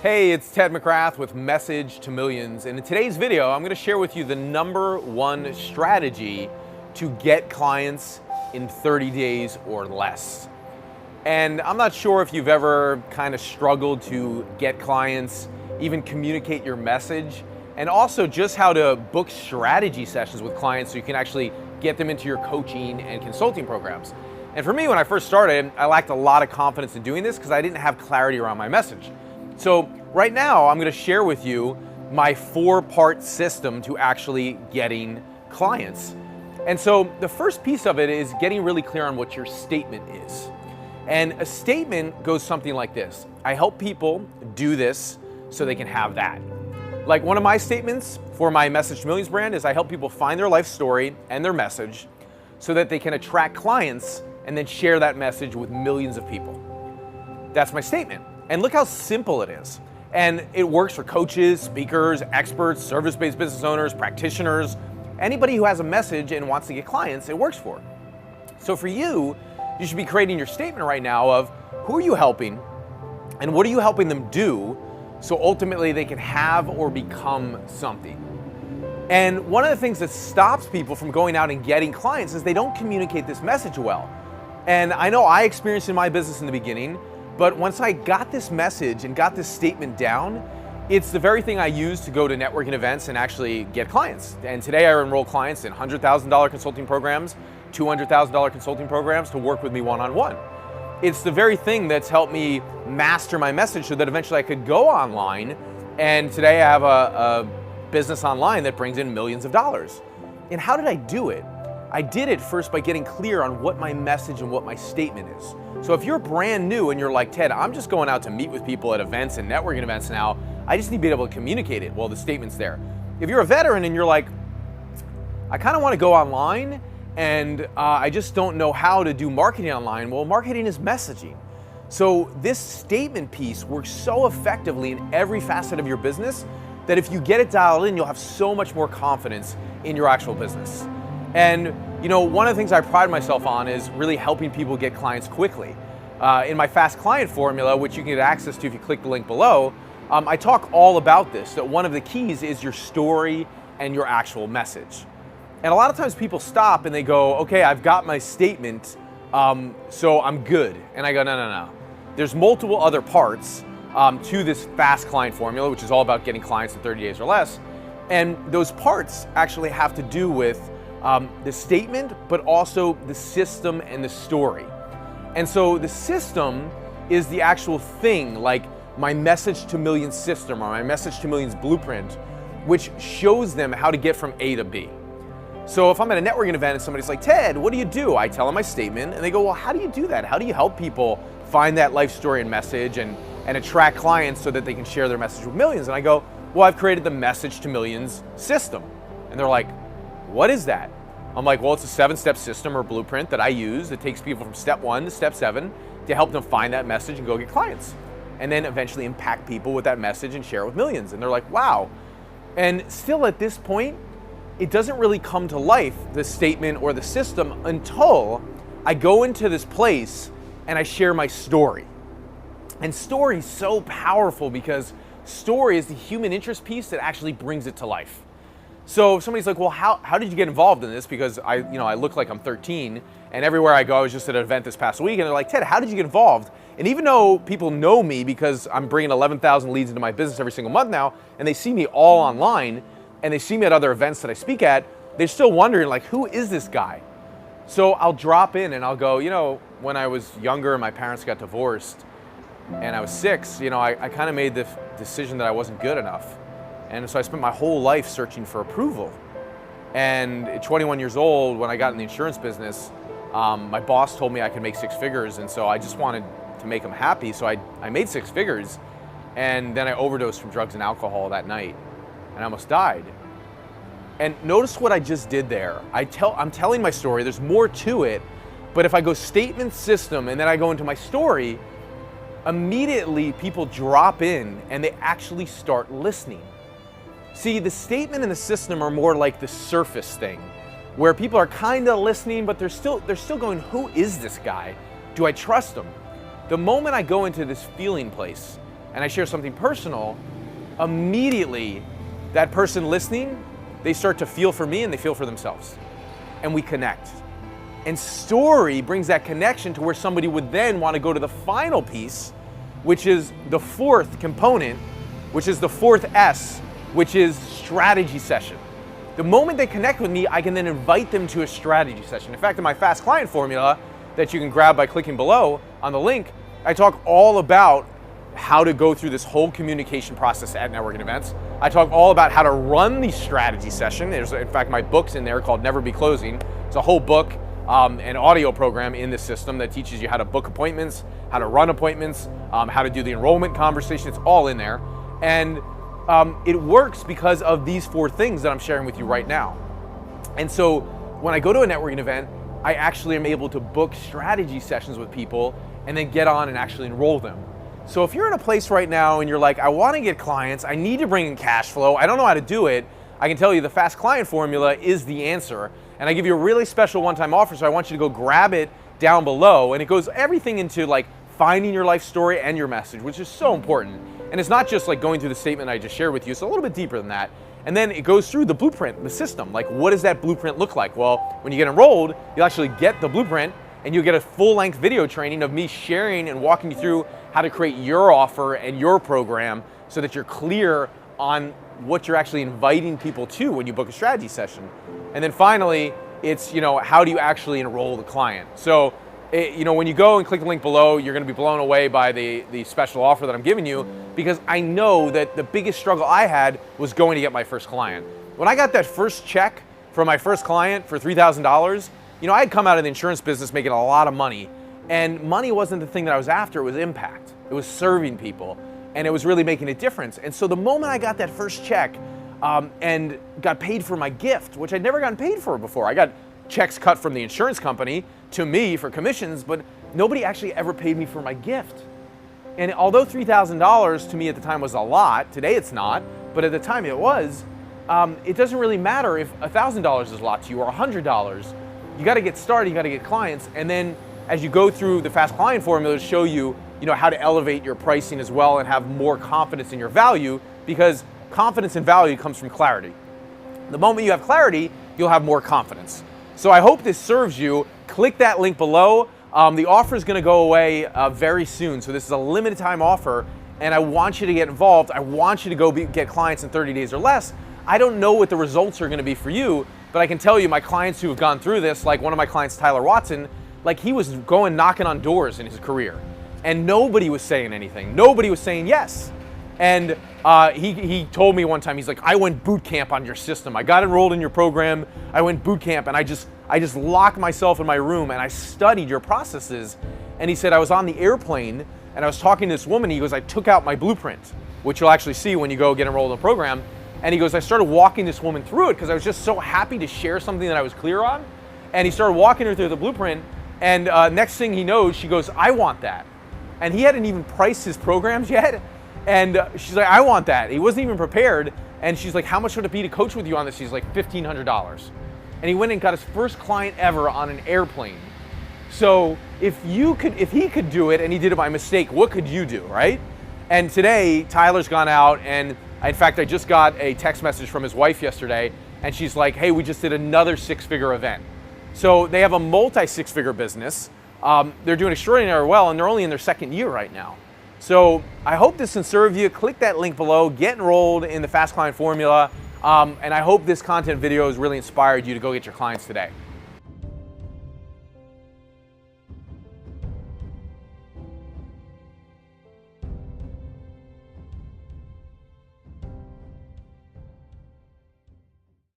Hey, it's Ted McGrath with Message to Millions, and in today's video, I'm going to share with you the #1 strategy to get clients in 30 days or less. And I'm not sure if you've ever kind of struggled to get clients, even communicate your message, and also just how to book strategy sessions with clients so you can actually get them into your coaching and consulting programs. And for me, when I first started, I lacked a lot of confidence in doing this because I didn't have clarity around my message. So right now, I'm going to share with you my 4-part system to actually getting clients. And so the first piece of it is getting really clear on what your statement is. And a statement goes something like this: I help people do this so they can have that. Like one of my statements for my Message to Millions brand is I help people find their life story and their message so that they can attract clients and then share that message with millions of people. That's my statement. And look how simple it is. And it works for coaches, speakers, experts, service-based business owners, practitioners, anybody who has a message and wants to get clients, it works for. So for you, you should be creating your statement right now of who are you helping and what are you helping them do so ultimately they can have or become something. And one of the things that stops people from going out and getting clients is they don't communicate this message well. And I know I experienced in my business in the beginning, but once I got this message and got this statement down, it's the very thing I use to go to networking events and actually get clients. And today I enroll clients in $100,000 consulting programs, $200,000 consulting programs to work with me one-on-one. It's the very thing that's helped me master my message so that eventually I could go online. And today I have a business online that brings in millions of dollars. And how did I do it? I did it first by getting clear on what my message and what my statement is. So if you're brand new and you're like, Ted, I'm just going out to meet with people at events and networking events now, I just need to be able to communicate it. Well, the statement's there. If you're a veteran and you're like, I kind of want to go online and I just don't know how to do marketing online, well, marketing is messaging. So this statement piece works so effectively in every facet of your business that if you get it dialed in, you'll have so much more confidence in your actual business. And you know, one of the things I pride myself on is really helping people get clients quickly. In my Fast Client Formula, which you can get access to if you click the link below, I talk all about this, that one of the keys is your story and your actual message. And a lot of times people stop and they go, okay, I've got my statement, so I'm good. And I go, no. There's multiple other parts to this Fast Client Formula, which is all about getting clients in 30 days or less. And those parts actually have to do with the statement, but also the system and the story. And so the system is the actual thing, like my Message to Millions system or my Message to Millions blueprint, which shows them how to get from A to B. So if I'm at a networking event and somebody's like, Ted, what do you do? I tell them my statement and they go, well, how do you do that? How do you help people find that life story and message and attract clients so that they can share their message with millions? And I go, well, I've created the Message to Millions system. And they're like, what is that? I'm like, well, it's a 7-step system or blueprint that I use that takes people from step 1 to step 7 to help them find that message and go get clients. And then eventually impact people with that message and share it with millions. And they're like, wow. And still at this point, it doesn't really come to life, the statement or the system, until I go into this place and I share my story. And story is so powerful because story is the human interest piece that actually brings it to life. So if somebody's like, well, how did you get involved in this? Because I look like I'm 13 and everywhere I go, I was just at an event this past week and they're like, Ted, how did you get involved? And even though people know me because I'm bringing 11,000 leads into my business every single month now, and they see me all online and they see me at other events that I speak at, they're still wondering like, who is this guy? So I'll drop in and I'll go, you know, when I was younger and my parents got divorced and I was 6, you know, I kind of made the decision that I wasn't good enough. And so I spent my whole life searching for approval. And at 21 years old, when I got in the insurance business, my boss told me I could make 6 figures. And so I just wanted to make him happy. So I made 6 figures. And then I overdosed from drugs and alcohol that night. And I almost died. And notice what I just did there. I'm telling my story. There's more to it. But if I go statement, system, and then I go into my story, immediately people drop in and they actually start listening. See, the statement and the system are more like the surface thing, where people are kind of listening, but they're still going, who is this guy? Do I trust him? The moment I go into this feeling place, and I share something personal, immediately that person listening, they start to feel for me and they feel for themselves. And we connect. And story brings that connection to where somebody would then want to go to the final piece, which is the fourth component, which is the fourth S, which is strategy session. The moment they connect with me, I can then invite them to a strategy session. In fact, in my Fast Client Formula that you can grab by clicking below on the link, I talk all about how to go through this whole communication process at networking events. I talk all about how to run the strategy session. There's, in fact, my book's in there called Never Be Closing. It's a whole book, an audio program in this system that teaches you how to book appointments, how to run appointments, how to do the enrollment conversation. It's all in there. And it works because of these four things that I'm sharing with you right now. And so when I go to a networking event, I actually am able to book strategy sessions with people and then get on and actually enroll them. So if you're in a place right now and you're like, I want to get clients, I need to bring in cash flow, I don't know how to do it, I can tell you the Fast Client Formula is the answer. And I give you a really special one-time offer, so I want you to go grab it down below. And it goes everything into like finding your life story and your message, which is so important. And it's not just like going through the statement I just shared with you, it's a little bit deeper than that. And then it goes through the blueprint, the system. Like, what does that blueprint look like? Well, when you get enrolled, you'll actually get the blueprint and you'll get a full-length video training of me sharing and walking you through how to create your offer and your program so that you're clear on what you're actually inviting people to when you book a strategy session. And then finally, it's, how do you actually enroll the client? So, when you go and click the link below, you're gonna be blown away by the special offer that I'm giving you, because I know that the biggest struggle I had was going to get my first client. When I got that first check from my first client for $3,000, I had come out of the insurance business making a lot of money, and money wasn't the thing that I was after, it was impact. It was serving people, and it was really making a difference. And so the moment I got that first check and got paid for my gift, which I'd never gotten paid for before, I got checks cut from the insurance company to me for commissions, but nobody actually ever paid me for my gift. And although $3,000 to me at the time was a lot, today it's not, but at the time it was, it doesn't really matter if $1,000 is a lot to you or $100. You gotta get started, you gotta get clients, and then as you go through the Fast Client Formula to show you, how to elevate your pricing as well and have more confidence in your value, because confidence and value comes from clarity. The moment you have clarity, you'll have more confidence. So I hope this serves you. Click that link below. The offer is gonna go away very soon. So this is a limited time offer, and I want you to get involved. I want you to go get clients in 30 days or less. I don't know what the results are gonna be for you, but I can tell you my clients who have gone through this, like one of my clients, Tyler Watson, like he was going knocking on doors in his career and nobody was saying anything. Nobody was saying yes. And he told me one time, he's like, I went boot camp on your system. I got enrolled in your program. I went boot camp and I just locked myself in my room and I studied your processes. And he said, I was on the airplane and I was talking to this woman. He goes, I took out my blueprint, which you'll actually see when you go get enrolled in the program. And he goes, I started walking this woman through it because I was just so happy to share something that I was clear on. And he started walking her through the blueprint. And next thing he knows, she goes, I want that. And he hadn't even priced his programs yet. And she's like, I want that. He wasn't even prepared. And she's like, how much would it be to coach with you on this? He's like, $1,500. And he went and got his first client ever on an airplane. So if he could do it and he did it by mistake, what could you do, right? And today, Tyler's gone out and in fact, I just got a text message from his wife yesterday and she's like, hey, we just did another six-figure event. So they have a multi-six-figure business. They're doing extraordinarily well and they're only in their second year right now. So I hope this can serve you. Click that link below, get enrolled in the Fast Client Formula, and I hope this content video has really inspired you to go get your clients today.